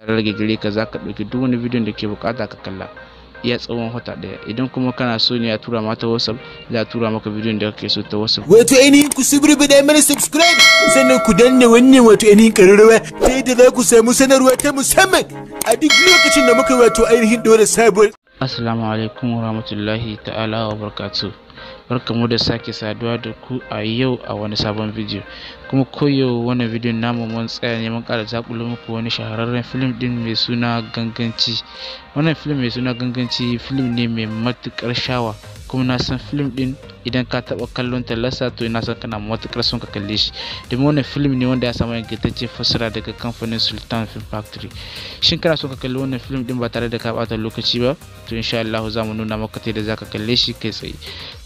rage gare ka zaka dauki duk wani bidiyon da ke bukata ka kalla iya tsawon wata daya. Idan kuma kana so ne a tura mata WhatsApp, za a tura maka bidiyon da kake so ta WhatsApp. Wato ainihin ku da mana subscribe, sannan ku danna wannan wato ainihin karawrawa ta yadda za ku samu sanarwa ta musamman a duk lokacin da muka wato ainihin dora sabuwar. Assalamu alaikum warahmatullahi ta'ala wa barakatuh. Barkamu da sake saduwa da ku a yau a wani sabon bidiyo. Kuma koyo wannan bidiyon namu mun tsaya ne mun ƙara zakulo muku wani shahararren film din mai suna Ganganci. Wannan film mai suna Ganganci film ne mai matukar shawa, kuma na san film din idan ka taba kallon tallarsa to ina san kana matukar son ka kalle shi, domin wannan film ne wanda ya samu ingantacce fassara daga kamfanin Sultan Film Factory. Shin kana son ka kalli wannan film din ba tare da ka bata lokaci ba? To insha Allah za mu nuna maka ta yadda zaka kalle shi kai tsaye.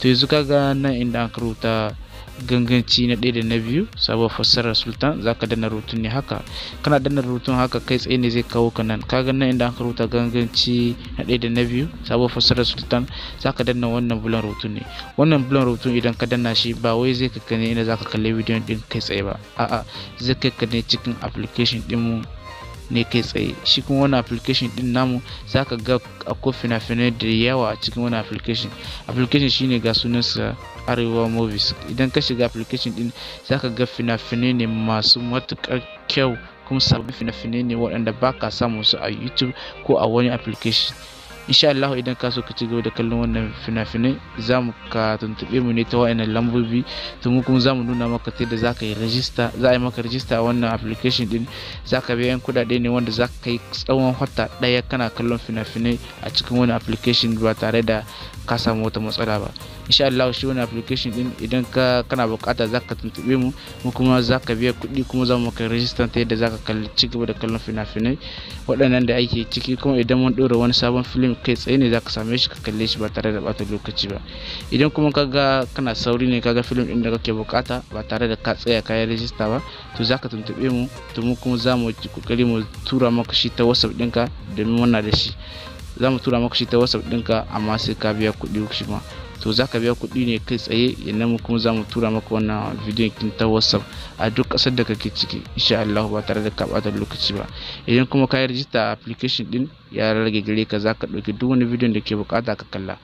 To yanzu kaga nan inda an rubuta Ganganci na 1 da na 2 sabuwar fassarar Sultan, zaka danna rubutun ne haka. Kana danna rubutun haka kai tsaye ne zai kawo ka nan. Kaga nan inda aka rubuta Ganganci na 1 da na 2 sabuwar fassarar Sultan, zaka danna wannan bulan rubutun ne. Wannan bulan rubutun idan ka danna shi ba wai zai kai ne inda zaka kalle bidiyon din kai tsaye ba, a'a zai kai ka ne cikin application din mu ne kai tsaye. Shi kuma wannan application din namu zaka ga akwai fina-finai da yawa a cikin wannan application shine ga sunansa Arewa Movies. Idan ka shiga application din zaka ga fina-finai ne masu matukar kyau, kuma sabbin fina-finai ne waɗanda baka samu su a YouTube ko a wani application. Insha Allah idan ka so ka ci gaba da kallon wannan fina-finai, za mu ka tuntube mu ne ta wayannan lambobi, to mu kuma za mu nuna maka ta yadda zaka yi register. Za a yi maka register a wannan application din, zaka biya yan kudade ne wanda zaka yi tsawon wata daya kana kallon fina-finai a cikin wannan application ba tare da ka samu wata matsala ba. Insha Allah shi wannan application din idan kana bukata zaka tuntube mu, mu kuma zaka biya kuɗi, kuma za mu maka register ta yadda zaka ci gaba da kallon fina-finai waɗannan da ake ciki. Kuma idan mun ɗora wani sabon film kai tsaye ne zaka same shi ka kalle shi ba tare da bata lokaci ba. Idan kuma kaga kana sauri ne kaga film din da kake bukata ba tare da ka tsaya ka yi register ba, to zaka tuntube mu, to mu kuma za mu kokari mu tura maka shi ta WhatsApp ɗinka, domin wannan da shi za mu tura maka shi ta WhatsApp ɗinka, amma sai ka biya kuɗi shi ma. To zaka biya kuɗi ne kai tsaye, yannan mu kuma za mu tura maka wannan bidiyon kin ta WhatsApp a duk ƙasar da kake ciki insha Allah ba tare da ka bata lokaci ba. Idan kuma ka yi register a application din, ya rage gare ka zaka ɗauki duk wani bidiyon da ke bukata ka kalla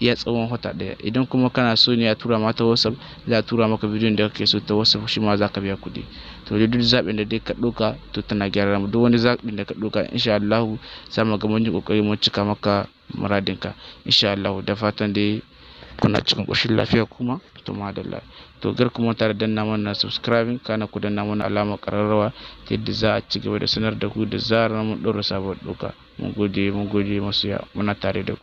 iya tsawon wata daya. Idan kuma kana so ne a tura mata WhatsApp, za a tura maka bidiyon da kake so ta WhatsApp, shi ma zaka biya kuɗi. To duk zaɓin da dai ka ɗauka to tana gyara mu, duk wani zaɓin da ka ɗauka insha Allah za mu ga mun yi kokari mun cika maka muradinka insha Allah. Da fatan dai kuna cikin ƙoshin lafiya kuma to madalla. To gar kuma tare da danna mana subscribing, kana ku danna mana alamar karawrawa ta yadda za a ci gaba da sanar da ku da zarar mun ɗora sabon doka. Mun gode masoya, muna tare da ku.